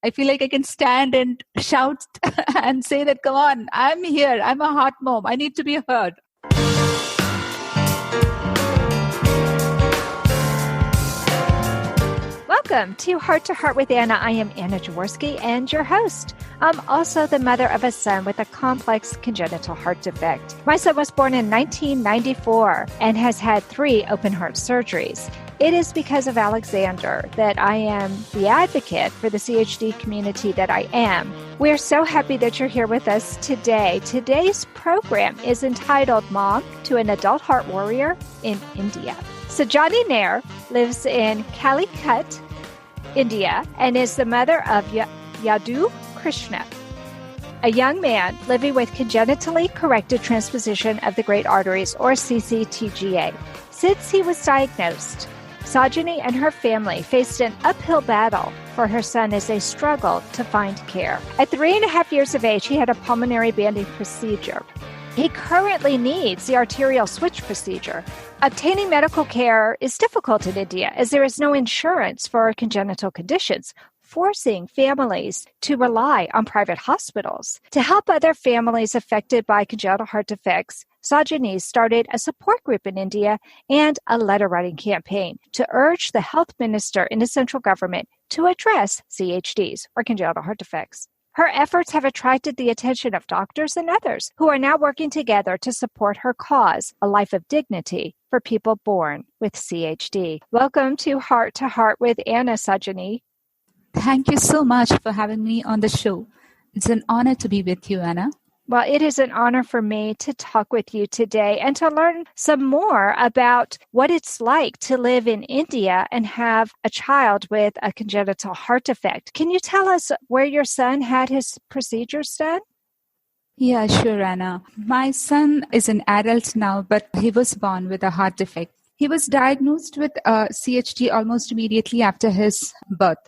I feel like I can stand and shout and say that, come on, I'm here. I'm a hot mom. I need to be heard. Welcome to Heart to Heart with Anna. I am Anna Jaworski and your host. I'm also the mother of a son with a complex congenital heart defect. My son was born in 1994 and has had 3 open heart surgeries. It is because of Alexander that I am the advocate for the CHD community that I am. We're so happy that you're here with us today. Today's program is entitled Mom to an Adult Heart Warrior in India. Sajani Nair lives in Calicut, India, and is the mother of Yadhu Krishna, a young man living with congenitally corrected transposition of the great arteries, or CCTGA. Since he was diagnosed, Sajani and her family faced an uphill battle for her son as they struggled to find care. At 3.5 years of age, he had a pulmonary banding procedure. He currently needs the arterial switch procedure. Obtaining medical care is difficult in India as there is no insurance for congenital conditions, forcing families to rely on private hospitals. To help other families affected by congenital heart defects, Sajani started a support group in India and a letter-writing campaign to urge the health minister in the central government to address CHDs, or congenital heart defects. Her efforts have attracted the attention of doctors and others who are now working together to support her cause, a life of dignity for people born with CHD. Welcome to Heart with Anna, Sajani. Thank you so much for having me on the show. It's an honor to be with you, Anna. Well, it is an honor for me to talk with you today and to learn some more about what it's like to live in India and have a child with a congenital heart defect. Can you tell us where your son had his procedures done? Yeah, sure, Anna. My son is an adult now, but he was born with a heart defect. He was diagnosed with CHD almost immediately after his birth.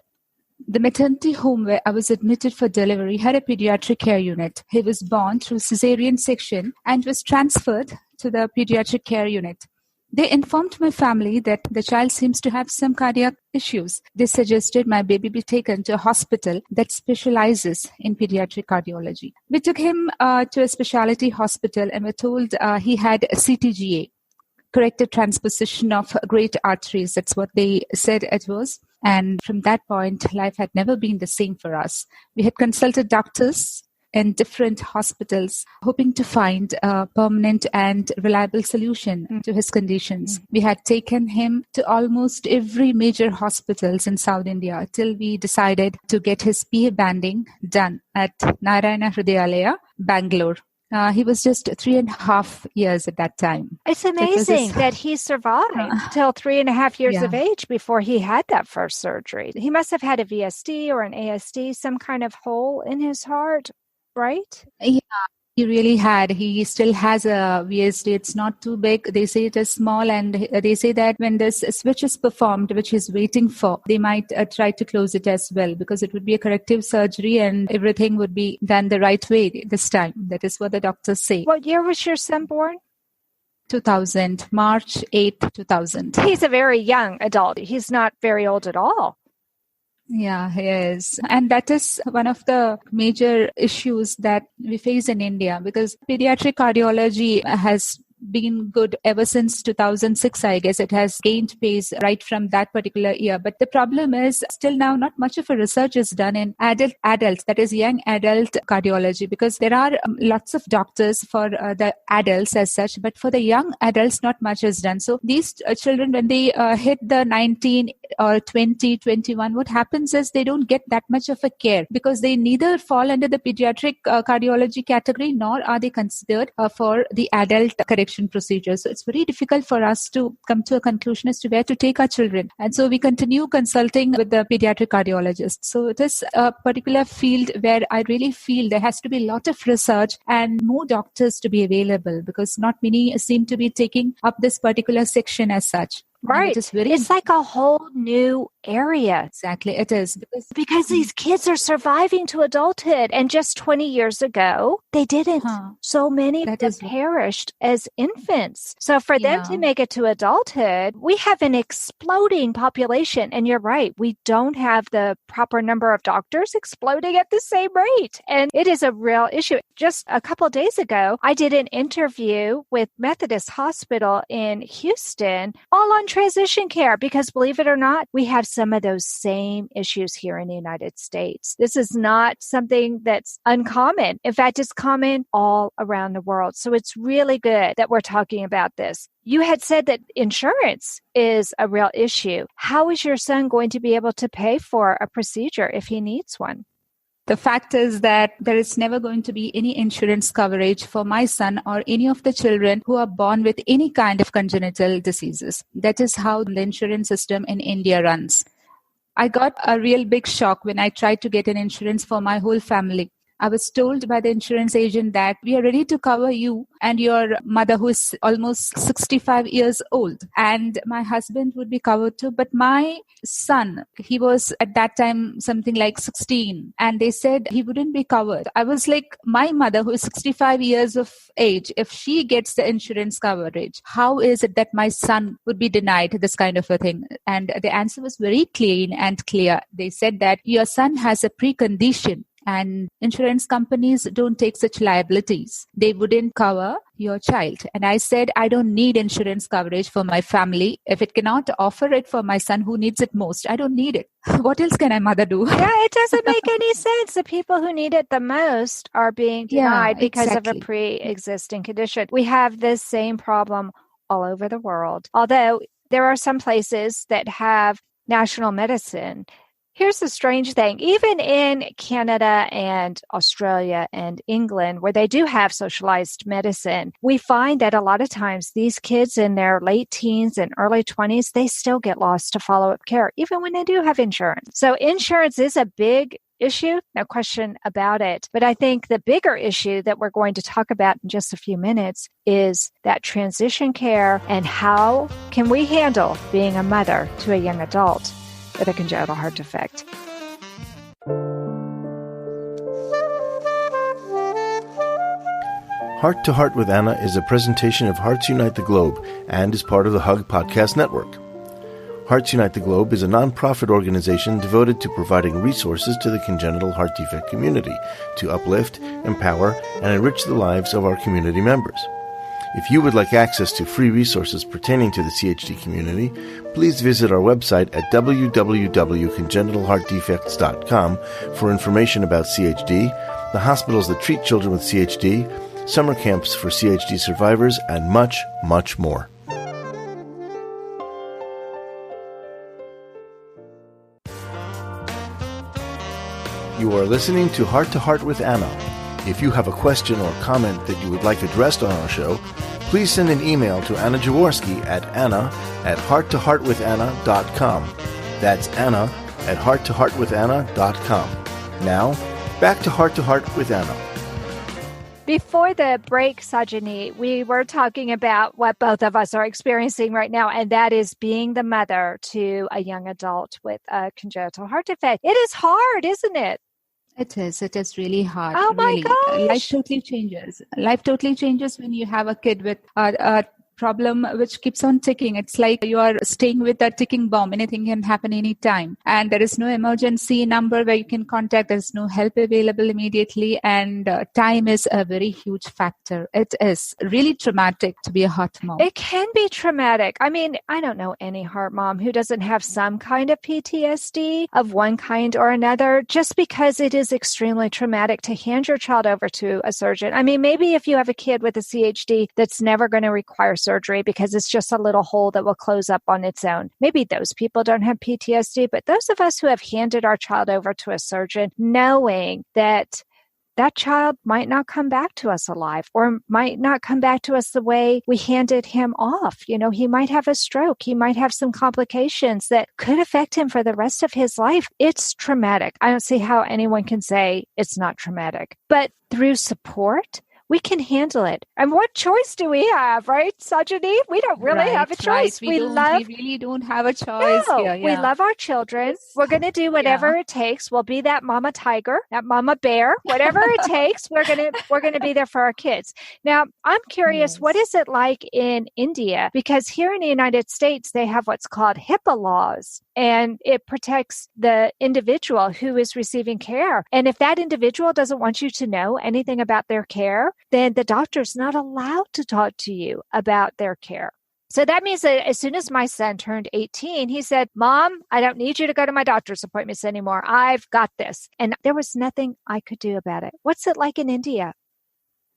The maternity home where I was admitted for delivery had a pediatric care unit. He was born through cesarean section and was transferred to the pediatric care unit. They informed my family that the child seems to have some cardiac issues. They suggested my baby be taken to a hospital that specializes in pediatric cardiology. We took him to a specialty hospital and were told he had a CTGA, corrected transposition of great arteries. That's what they said it was. And from that point, life had never been the same for us. We had consulted doctors in different hospitals, hoping to find a permanent and reliable solution to his conditions. We had taken him to almost every major hospitals in South India till we decided to get his PA banding done at Narayana Health, Bangalore. He was just 3.5 years at that time. It's amazing that he survived till 3.5 years of age before he had that first surgery. He must have had a VSD or an ASD, some kind of hole in his heart, right? Yeah, he really had. He still has a VSD. It's not too big. They say it is small, and they say that when this switch is performed, which he's waiting for, they might try to close it as well, because it would be a corrective surgery and everything would be done the right way this time. That is what the doctors say. What year was your son born? 2000, March 8th, 2000. He's a very young adult. He's not very old at all. Yeah, he is. And that is one of the major issues that we face in India, because pediatric cardiology has been good ever since 2006, I guess. It has gained pace right from that particular year. But the problem is still now not much of a research is done in adults, that is young adult cardiology, because there are lots of doctors for the adults as such, but for the young adults, not much is done. So these children, when they hit the 19 or 20, 21, what happens is they don't get that much of a care, because they neither fall under the pediatric cardiology category, nor are they considered for the adult correction procedure. So it's very difficult for us to come to a conclusion as to where to take our children. And so we continue consulting with the pediatric cardiologist. So it is a particular field where I really feel there has to be a lot of research and more doctors to be available, because not many seem to be taking up this particular section as such. Right. It is very It's like a whole new area. Exactly, it is. Because these kids are surviving to adulthood. And just 20 years ago, they didn't. So many of them perished as infants. So for them to make it to adulthood, we have an exploding population. And you're right, we don't have the proper number of doctors exploding at the same rate. And it is a real issue. Just a couple of days ago, I did an interview with Methodist Hospital in Houston, all on transition care, because believe it or not, we have some of those same issues here in the United States. This is not something that's uncommon. In fact, it's common all around the world. So it's really good that we're talking about this. You had said that insurance is a real issue. How is your son going to be able to pay for a procedure if he needs one? The fact is that there is never going to be any insurance coverage for my son or any of the children who are born with any kind of congenital diseases. That is how the insurance system in India runs. I got a real big shock when I tried to get an insurance for my whole family. I was told by the insurance agent that we are ready to cover you and your mother, who is almost 65 years old, and my husband would be covered too. But my son, he was at that time something like 16, and they said he wouldn't be covered. I was like, my mother, who is 65 years of age, if she gets the insurance coverage, how is it that my son would be denied this kind of a thing? And the answer was very clean and clear. They said that your son has a precondition, and insurance companies don't take such liabilities. They wouldn't cover your child. And I said, I don't need insurance coverage for my family. If it cannot offer it for my son who needs it most, I don't need it. What else can a mother do? Yeah, it doesn't make any sense. The people who need it the most are being denied because of a pre-existing condition. We have this same problem all over the world. Although there are some places that have national medicine. Here's the strange thing. Even in Canada and Australia and England, where they do have socialized medicine, we find that a lot of times these kids in their late teens and early 20s, they still get lost to follow-up care, even when they do have insurance. So insurance is a big issue, no question about it. But I think the bigger issue that we're going to talk about in just a few minutes is that transition care and how can we handle being a mother to a young adult with a congenital heart defect. Heart to Heart with Anna is a presentation of Hearts Unite the Globe and is part of the HUG Podcast Network. Hearts Unite the Globe is a non-profit organization devoted to providing resources to the congenital heart defect community to uplift, empower, and enrich the lives of our community members. If you would like access to free resources pertaining to the CHD community, please visit our website at www.congenitalheartdefects.com for information about CHD, the hospitals that treat children with CHD, summer camps for CHD survivors, and much, much more. You are listening to Heart with Anna. If you have a question or comment that you would like addressed on our show, please send an email to Anna Jaworski at anna@hearttoheartwithanna.com. That's anna@hearttoheartwithanna.com. Now, back to Heart with Anna. Before the break, Sajani, we were talking about what both of us are experiencing right now, and that is being the mother to a young adult with a congenital heart defect. It is hard, isn't it? It is. It is really hard. Oh my really. gosh. Life totally changes. Life totally changes when you have a kid with a problem which keeps on ticking. It's like you are staying with a ticking bomb. Anything can happen anytime. And there is no emergency number where you can contact. There's no help available immediately. And time is a very huge factor. It is really traumatic to be a heart mom. It can be traumatic. I mean, I don't know any heart mom who doesn't have some kind of PTSD of one kind or another, just because it is extremely traumatic to hand your child over to a surgeon. I mean, maybe if you have a kid with a CHD that's never going to require surgery because it's just a little hole that will close up on its own. Maybe those people don't have PTSD, but those of us who have handed our child over to a surgeon, knowing that that child might not come back to us alive or might not come back to us the way we handed him off. You know, he might have a stroke. He might have some complications that could affect him for the rest of his life. It's traumatic. I don't see how anyone can say it's not traumatic. But through support, we can handle it. And what choice do we have, right, Sajani? We don't really have a choice. We really don't have a choice here. Yeah. We love our children. Yes. We're going to do whatever it takes. We'll be that mama tiger, that mama bear, whatever it takes. We're going to be there for our kids. Now, I'm curious, what is it like in India? Because here in the United States, they have what's called HIPAA laws, and it protects the individual who is receiving care. And if that individual doesn't want you to know anything about their care, then the doctor's not allowed to talk to you about their care. So that means that as soon as my son turned 18, he said, Mom, I don't need you to go to my doctor's appointments anymore. I've got this. And there was nothing I could do about it. What's it like in India?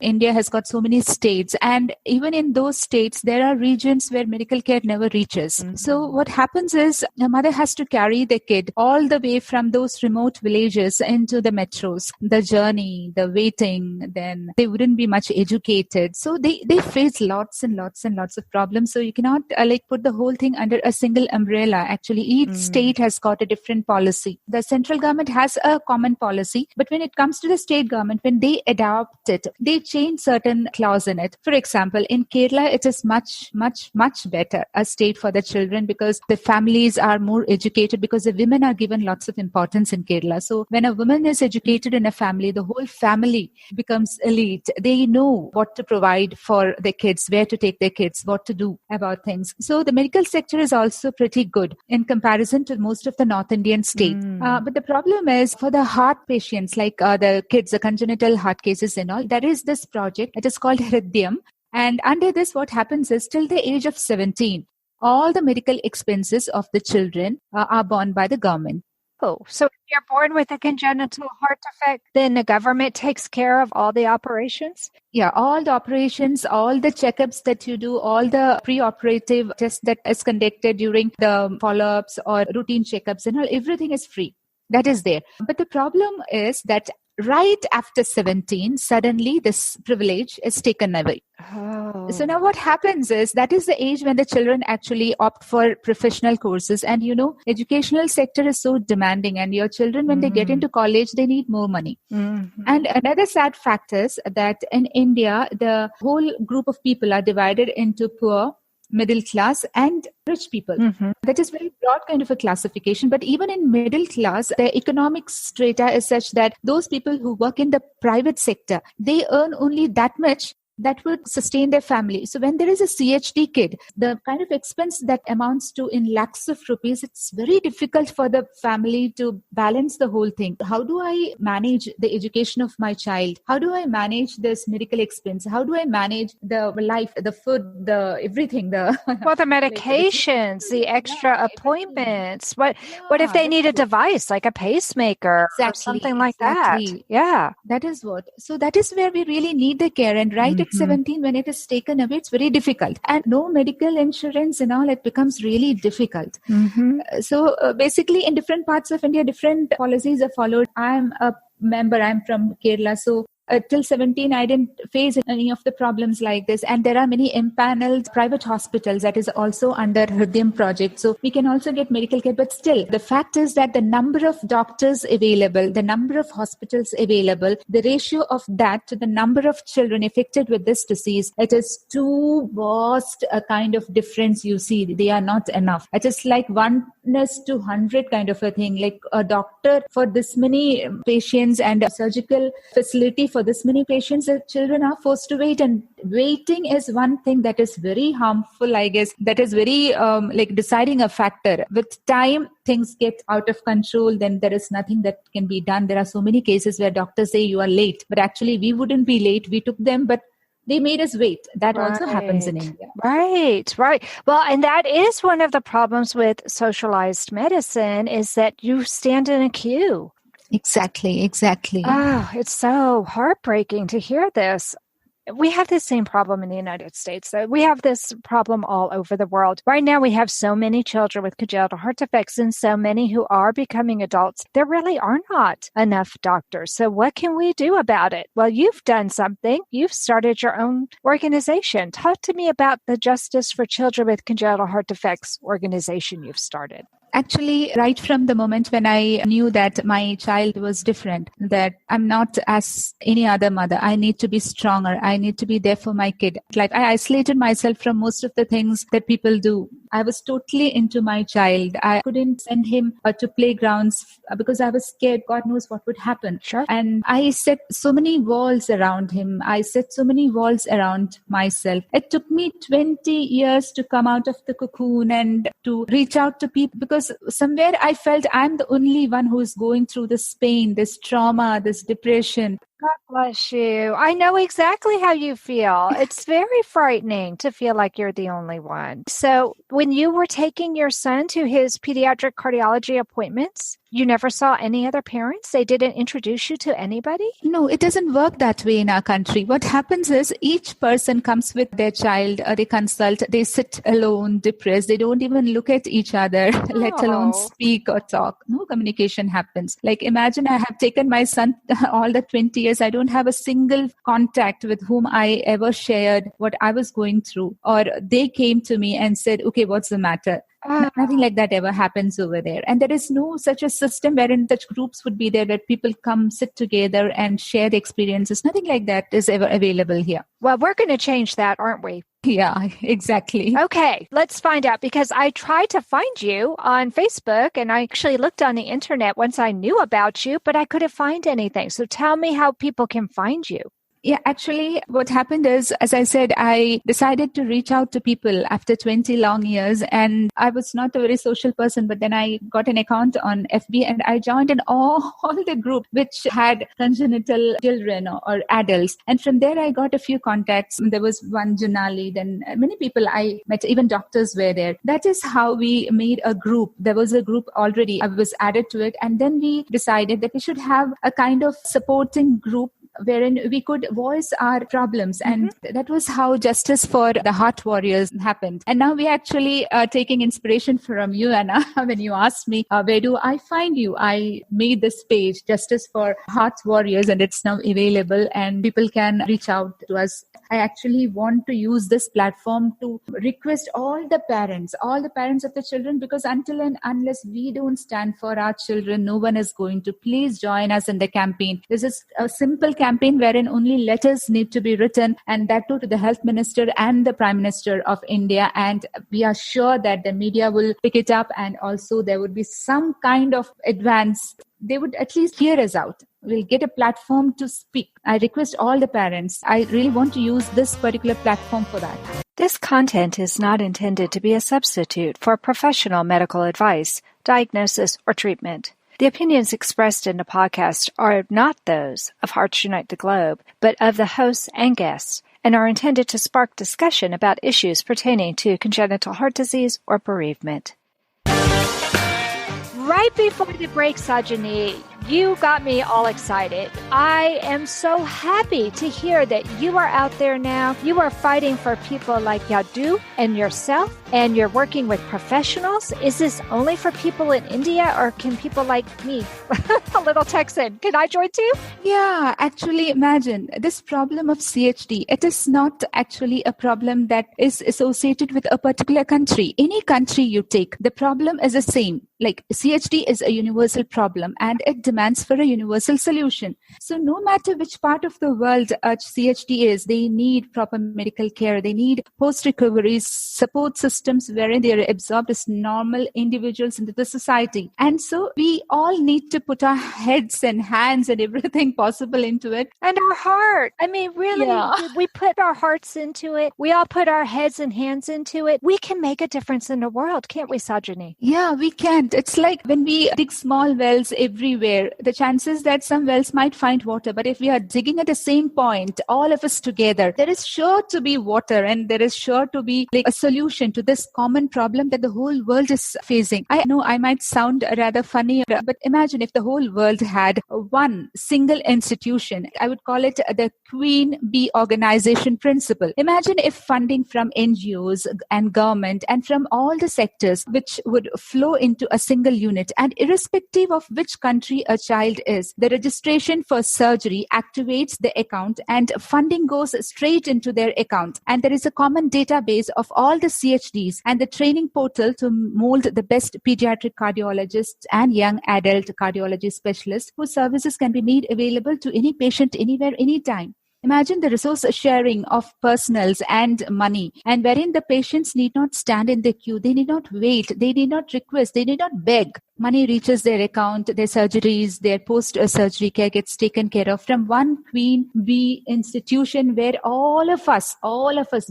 India has got so many states, and even in those states, there are regions where medical care never reaches. Mm-hmm. So what happens is a mother has to carry the kid all the way from those remote villages into the metros. The journey, the waiting, then they wouldn't be much educated. So they face lots and lots and lots of problems. So you cannot put the whole thing under a single umbrella. Actually, each state has got a different policy. The central government has a common policy, but when it comes to the state government, when they adopt it, they change certain clause in it. For example, in Kerala, it is much, much, much better a state for the children because the families are more educated, because the women are given lots of importance in Kerala. So when a woman is educated in a family, the whole family becomes elite. They know what to provide for their kids, where to take their kids, what to do about things. So the medical sector is also pretty good in comparison to most of the North Indian states. But the problem is for the heart patients, like the kids, the congenital heart cases and all, there is this project. It is called Hridyam. And under this, what happens is till the age of 17, all the medical expenses of the children are borne by the government. Oh, so if you're born with a congenital heart defect, then the government takes care of all the operations? Yeah, all the operations, all the checkups that you do, all the pre-operative tests that is conducted during the follow-ups or routine checkups and all, everything is free. That is there. But the problem is that right after 17, suddenly this privilege is taken away. Oh. So now what happens is that is the age when the children actually opt for professional courses. And educational sector is so demanding, and your children, when they get into college, they need more money. Mm-hmm. And another sad fact is that in India, the whole group of people are divided into poor, middle class and rich people. Mm-hmm. That is very broad kind of a classification. But even in middle class, the economic strata is such that those people who work in the private sector, they earn only that much that would sustain their family. So when there is a CHD kid, the kind of expense that amounts to in lakhs of rupees, it's very difficult for the family to balance the whole thing. How do I manage the education of my child? How do I manage this medical expense? How do I manage the life, the food, the everything? The medications, the extra appointments. What if they need a device like a pacemaker or something like that? Yeah. That is what. So that is where we really need the care. And at 17, when it is taken away, it's very difficult. And no medical insurance and all, it becomes really difficult. So basically, in different parts of India, different policies are followed. I'm a member, I'm from Kerala. So till 17, I didn't face any of the problems like this. And there are many empaneled private hospitals that is also under Hridyam project. So we can also get medical care. But still, the fact is that the number of doctors available, the number of hospitals available, the ratio of that to the number of children affected with this disease, it is too vast a kind of difference you see. They are not enough. It is like 1 to 100 kind of a thing, like a doctor for this many patients and a surgical facility for this many patients. The children are forced to wait, and waiting is one thing that is very harmful, I guess. That is very deciding a factor. With time, things get out of control, then there is nothing that can be done. There are so many cases where doctors say you are late, but actually we wouldn't be late. We took them, but they made us wait. That also happens in India. Right. Well, and that is one of the problems with socialized medicine, is that you stand in a queue. Exactly. Oh, it's so heartbreaking to hear this. We have the same problem in the United States. We have this problem all over the world. Right now, we have so many children with congenital heart defects and so many who are becoming adults. There really are not enough doctors. So what can we do about it? Well, you've done something. You've started your own organization. Talk to me about the Justice for Children with Congenital Heart Defects organization you've started. Actually, right from the moment when I knew that my child was different, that I'm not as any other mother, I need to be stronger. I need to be there for my kid. Like I isolated myself from most of the things that people do. I was totally into my child. I couldn't send him to playgrounds because I was scared. God knows what would happen. Sure. And I set so many walls around him. I set so many walls around myself. It took me 20 years to come out of the cocoon and to reach out to people, because somewhere I felt I'm the only one who is going through this pain, this trauma, this depression. God bless you. I know exactly how you feel. It's very frightening to feel like you're the only one. So when you were taking your son to his pediatric cardiology appointments, you never saw any other parents? They didn't introduce you to anybody? No, it doesn't work that way in our country. What happens is each person comes with their child, they consult, they sit alone, depressed. They don't even look at each other, let alone speak or talk. No communication happens. Like imagine I have taken my son all the 20 years. I don't have a single contact with whom I ever shared what I was going through, or they came to me and said, okay, what's the matter? Nothing like that ever happens over there. And there is no such a system wherein such groups would be there where people come sit together and share the experiences. Nothing like that is ever available here. Well, we're going to change that, aren't we? Yeah, exactly. Okay, let's find out, because I tried to find you on Facebook and I actually looked on the internet once I knew about you, but I couldn't find anything. So tell me how people can find you. Yeah, actually, what happened is, as I said, I decided to reach out to people after 20 long years, and I was not a very social person, but then I got an account on FB and I joined in all the group which had congenital children or adults. And from there, I got a few contacts. There was one Janali, then many people I met, even doctors were there. That is how we made a group. There was a group already. I was added to it. And then we decided that we should have a kind of supporting group wherein we could voice our problems. And that was how Justice for the Heart Warriors happened. And now we actually are taking inspiration from you, Anna. When you asked me, where do I find you? I made this page, Justice for Heart Warriors, and it's now available and people can reach out to us. I actually want to use this platform to request all the parents of the children, because until and unless we don't stand for our children, no one is going to. Please join us in the campaign. This is a simple campaign wherein only letters need to be written, and that too to the Health Minister and the Prime Minister of India. And we are sure that the media will pick it up, and also there would be some kind of advance. They would at least hear us out. We'll get a platform to speak. I request all the parents. I really want to use this particular platform for that. This content is not intended to be a substitute for professional medical advice, diagnosis, or treatment. The opinions expressed in the podcast are not those of Hearts Unite the Globe, but of the hosts and guests, and are intended to spark discussion about issues pertaining to congenital heart disease or bereavement. Right before the break, Sajani, you got me all excited. I am so happy to hear that you are out there now. You are fighting for people like Yadhu and yourself, and you're working with professionals. Is this only for people in India, or can people like me, a little Texan, can I join too? Yeah, actually imagine this problem of CHD. It is not actually a problem that is associated with a particular country. Any country you take, the problem is the same. Like CHD is a universal problem and it demands for a universal solution. So no matter which part of the world CHD is, they need proper medical care. They need post-recovery support systems wherein they are absorbed as normal individuals into the society. And so we all need to put our heads and hands and everything possible into it. And our heart. I mean, really, we put our hearts into it. We all put our heads and hands into it. We can make a difference in the world, can't we, Sajani? Yeah, we can. It's like when we dig small wells everywhere, the chances that some wells might find water, but if we are digging at the same point, all of us together, there is sure to be water, and there is sure to be like a solution to this common problem that the whole world is facing. I know I might sound rather funny, but imagine if the whole world had one single institution. I would call it the Queen Bee organization principle. Imagine if funding from NGOs and government and from all the sectors which would flow into a single unit, and irrespective of which country a child is, the registration for surgery activates the account and funding goes straight into their account, and there is a common database of all the CHD CHDs, and the training portal to mold the best pediatric cardiologists and young adult cardiology specialists whose services can be made available to any patient anywhere, anytime. Imagine the resource sharing of personals and money, and wherein the patients need not stand in the queue, they need not wait, they need not request, they need not beg. Money reaches their account, their surgeries, their post-surgery care gets taken care of from one Queen Bee institution where all of us,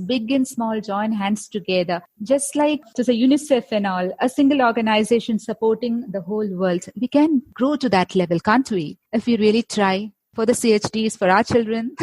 big and small, join hands together. Just like to the UNICEF and all, a single organization supporting the whole world. We can grow to that level, can't we? If we really try. For the CHDs, for our children.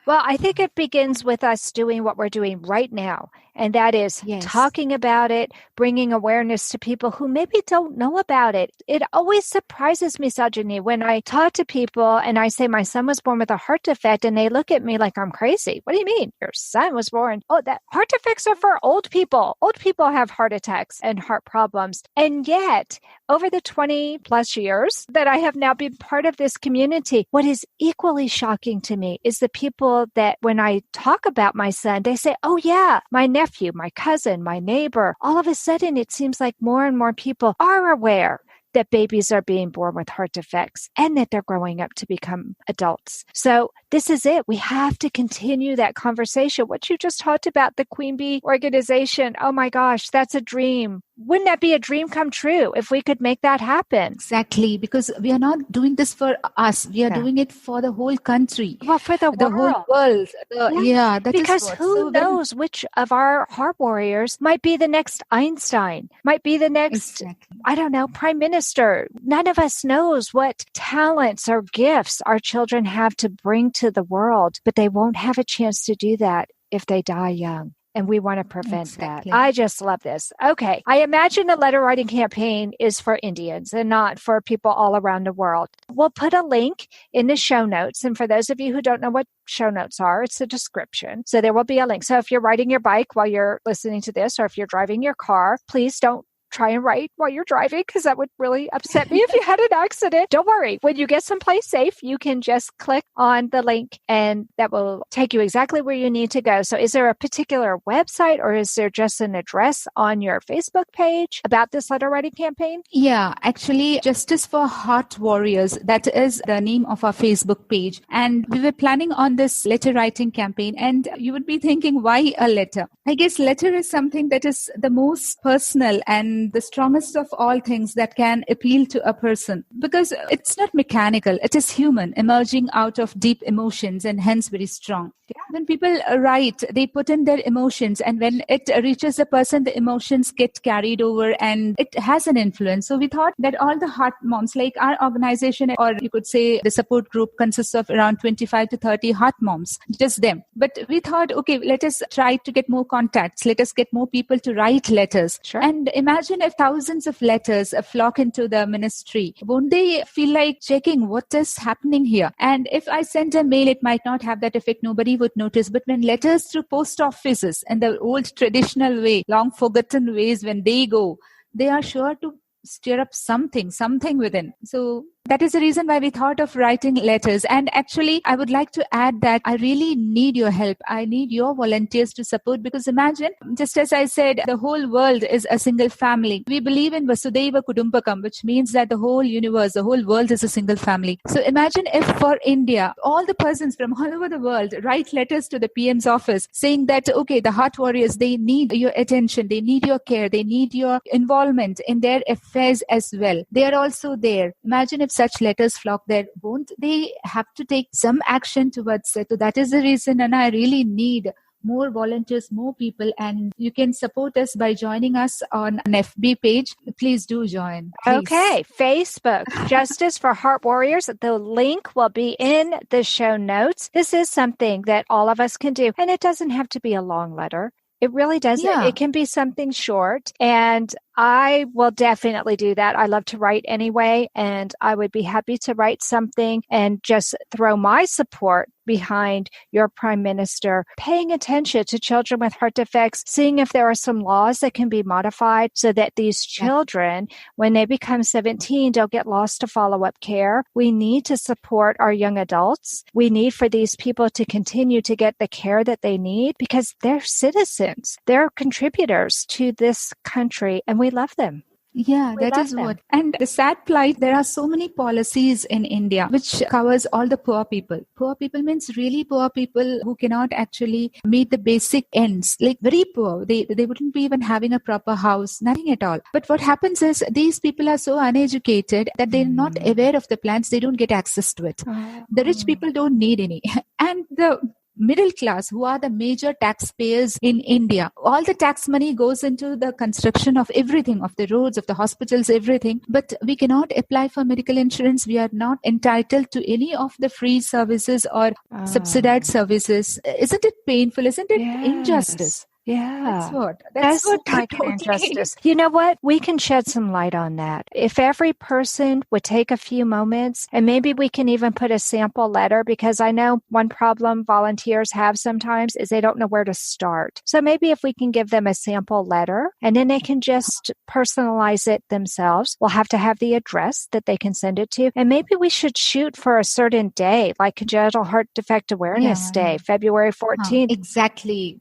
Well, I think it begins with us doing what we're doing right now. And that is talking about it, bringing awareness to people who maybe don't know about it. It always surprises me, Sajani, when I talk to people and I say my son was born with a heart defect and they look at me like I'm crazy. What do you mean? Your son was born? Oh, that heart defects are for old people. Old people have heart attacks and heart problems. And yet, over the 20 plus years that I have now been part of this community, what is equally shocking to me is the people that when I talk about my son, they say, oh yeah, my nephew, my cousin, my neighbor. All of a sudden, it seems like more and more people are aware that babies are being born with heart defects and that they're growing up to become adults. So this is it. We have to continue that conversation. What you just talked about, the Queen Bee organization. Oh my gosh, that's a dream. Wouldn't that be a dream come true if we could make that happen? Exactly, because we are not doing this for us. We are doing it for the whole country. Well, for the whole world. Because who knows which of our heart warriors might be the next Einstein, might be the next, I don't know, prime minister. None of us knows what talents or gifts our children have to bring to the world, but they won't have a chance to do that if they die young. And we want to prevent that. I just love this. Okay. I imagine the letter writing campaign is for Indians and not for people all around the world. We'll put a link in the show notes. And for those of you who don't know what show notes are, it's a description. So there will be a link. So if you're riding your bike while you're listening to this, or if you're driving your car, please don't try and write while you're driving because that would really upset me if you had an accident. Don't worry. When you get someplace safe, you can just click on the link and that will take you exactly where you need to go. So is there a particular website or is there just an address on your Facebook page about this letter writing campaign? Yeah, actually, Justice for Heart Warriors, that is the name of our Facebook page. And we were planning on this letter writing campaign. And you would be thinking, why a letter? I guess letter is something that is the most personal and the strongest of all things that can appeal to a person because it's not mechanical. It is human, emerging out of deep emotions and hence very strong. When people write, they put in their emotions and when it reaches the person, the emotions get carried over and it has an influence. So we thought that all the heart moms, like our organization, or you could say the support group consists of around 25 to 30 heart moms, just them. But we thought, okay, let us try to get more contacts. Let us get more people to write letters. Sure. And imagine if thousands of letters flock into the ministry. Won't they feel like checking what is happening here? And if I send a mail, it might not have that effect. Nobody would notice. But when letters through post offices and the old traditional way, long forgotten ways, when they go, they are sure to stir up something within. So that is the reason why we thought of writing letters. And actually, I would like to add that I really need your help. I need your volunteers to support because imagine, just as I said, the whole world is a single family. We believe in Vasudhaiva Kudumbakam, which means that the whole universe, the whole world is a single family. So imagine if for India, all the persons from all over the world write letters to the PM's office saying that, okay, the heart warriors, they need your attention, they need your care, they need your involvement in their affairs as well. They are also there. Imagine if such letters flock there, won't they have to take some action towards it? So that is the reason, and I really need more volunteers, more people, and you can support us by joining us on an FB page. Please do join. Please. Okay, Facebook, Justice for Heart Warriors. The link will be in the show notes. This is something that all of us can do, and it doesn't have to be a long letter. It really doesn't. Yeah. It can be something short. And I will definitely do that. I love to write anyway, and I would be happy to write something and just throw my support behind your Prime Minister, paying attention to children with heart defects, seeing if there are some laws that can be modified so that these children, when they become 17, don't get lost to follow-up care. We need to support our young adults. We need for these people to continue to get the care that they need because they're citizens. They're contributors to this country, and we love them. Yeah, that is what. And the sad plight, there are so many policies in India which covers all the poor people. Poor people means really poor people who cannot actually meet the basic ends, like very poor. They wouldn't be even having a proper house, nothing at all. But what happens is these people are so uneducated that they're not aware of the plans. They don't get access to it. The rich people don't need any. And the middle class, who are the major taxpayers in India, all the tax money goes into the construction of everything, of the roads, of the hospitals, everything. But we cannot apply for medical insurance. We are not entitled to any of the free services or subsidized services. Isn't it painful? Isn't it injustice? Yeah. That's what like an injustice. You know what? We can shed some light on that. If every person would take a few moments, and maybe we can even put a sample letter, because I know one problem volunteers have sometimes is they don't know where to start. So maybe if we can give them a sample letter and then they can just personalize it themselves. We'll have to have the address that they can send it to. And maybe we should shoot for a certain day, like Congenital Heart Defect Awareness Day, February 14th. Exactly.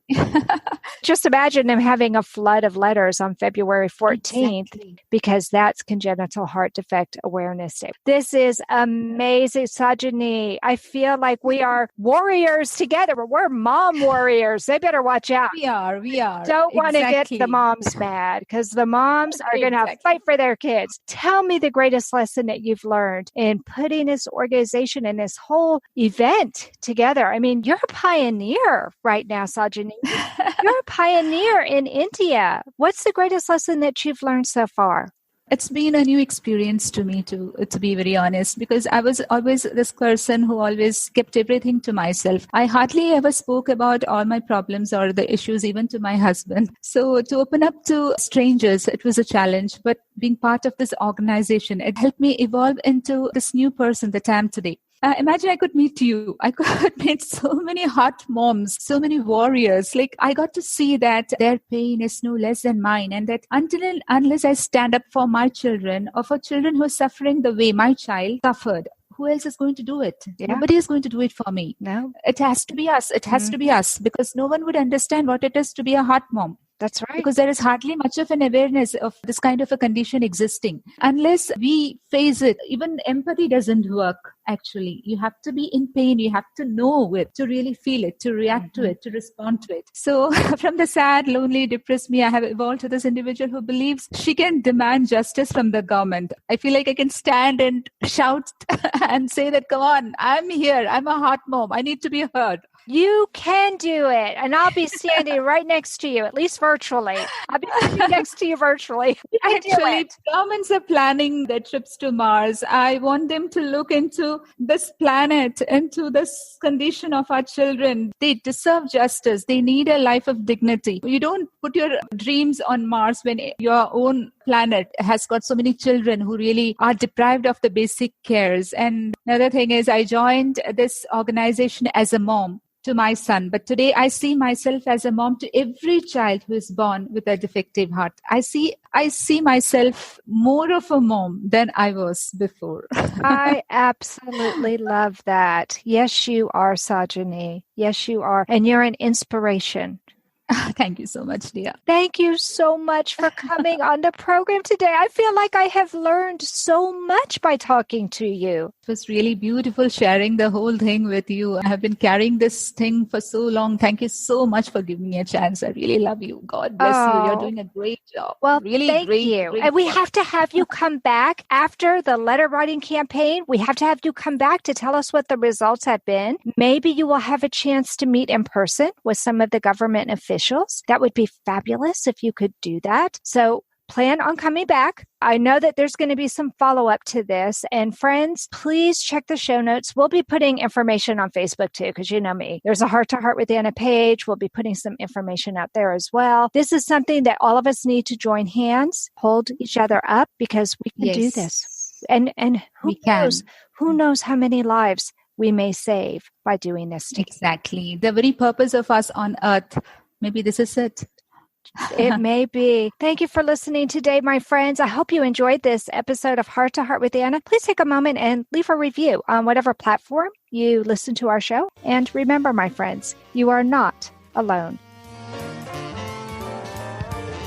Just imagine them having a flood of letters on February 14th because that's Congenital Heart Defect Awareness Day. This is amazing, Sajani. I feel like we are warriors together. We're mom warriors. They better watch out. We are. Don't want to get the moms mad because the moms are going to fight for their kids. Tell me the greatest lesson that you've learned in putting this organization and this whole event together. I mean, you're a pioneer right now, Sajani. You're a pioneer in India. What's the greatest lesson that you've learned so far? It's been a new experience to me, to be very honest, because I was always this person who always kept everything to myself. I hardly ever spoke about all my problems or the issues even to my husband. So to open up to strangers, it was a challenge. But being part of this organization, it helped me evolve into this new person that I am today. Imagine I could meet you. I could meet so many hot moms, so many warriors. Like I got to see that their pain is no less than mine, and that unless I stand up for my children or for children who are suffering the way my child suffered, who else is going to do it? Yeah. Nobody is going to do it for me. No. It has to be us. It has to be us, because no one would understand what it is to be a hot mom. That's right. Because there is hardly much of an awareness of this kind of a condition existing. Unless we face it, even empathy doesn't work, actually. You have to be in pain. You have to know it, to really feel it, to react to it, to respond to it. So from the sad, lonely, depressed me, I have evolved to this individual who believes she can demand justice from the government. I feel like I can stand and shout and say that, come on, I'm here. I'm a hot mom. I need to be heard. You can do it. And I'll be standing right next to you, at least virtually. I'll be standing next to you virtually. Actually, governments are planning their trips to Mars. I want them to look into this planet, into this condition of our children. They deserve justice. They need a life of dignity. You don't put your dreams on Mars when your own planet has got so many children who really are deprived of the basic cares. And another thing is, I joined this organization as a mom to my son. But today I see myself as a mom to every child who is born with a defective heart. I see myself more of a mom than I was before. I absolutely love that. Yes, you are, Sajani. Yes, you are. And you're an inspiration. Thank you so much, dear. Thank you so much for coming on the program today. I feel like I have learned so much by talking to you. It was really beautiful sharing the whole thing with you. I have been carrying this thing for so long. Thank you so much for giving me a chance. I really love you. God bless you. You're doing a great job. Well, really thank you. And we have to have you come back after the letter writing campaign. We have to have you come back to tell us what the results have been. Maybe you will have a chance to meet in person with some of the government officials. That would be fabulous if you could do that. So plan on coming back. I know that there's going to be some follow-up to this. And friends, please check the show notes. We'll be putting information on Facebook too, because you know me. There's a Heart to Heart with Anna page. We'll be putting some information out there as well. This is something that all of us need to join hands, hold each other up, because we can do this. And who knows how many lives we may save by doing this together. Exactly. The very purpose of us on earth. Maybe this is it. It may be. Thank you for listening today, my friends. I hope you enjoyed this episode of Heart to Heart with Anna. Please take a moment and leave a review on whatever platform you listen to our show. And remember, my friends, you are not alone.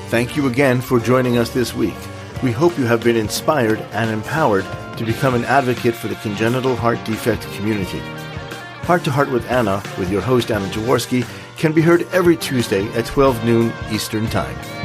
Thank you again for joining us this week. We hope you have been inspired and empowered to become an advocate for the congenital heart defect community. Heart to Heart with Anna, with your host Anna Jaworski, can be heard every Tuesday at 12 noon Eastern Time.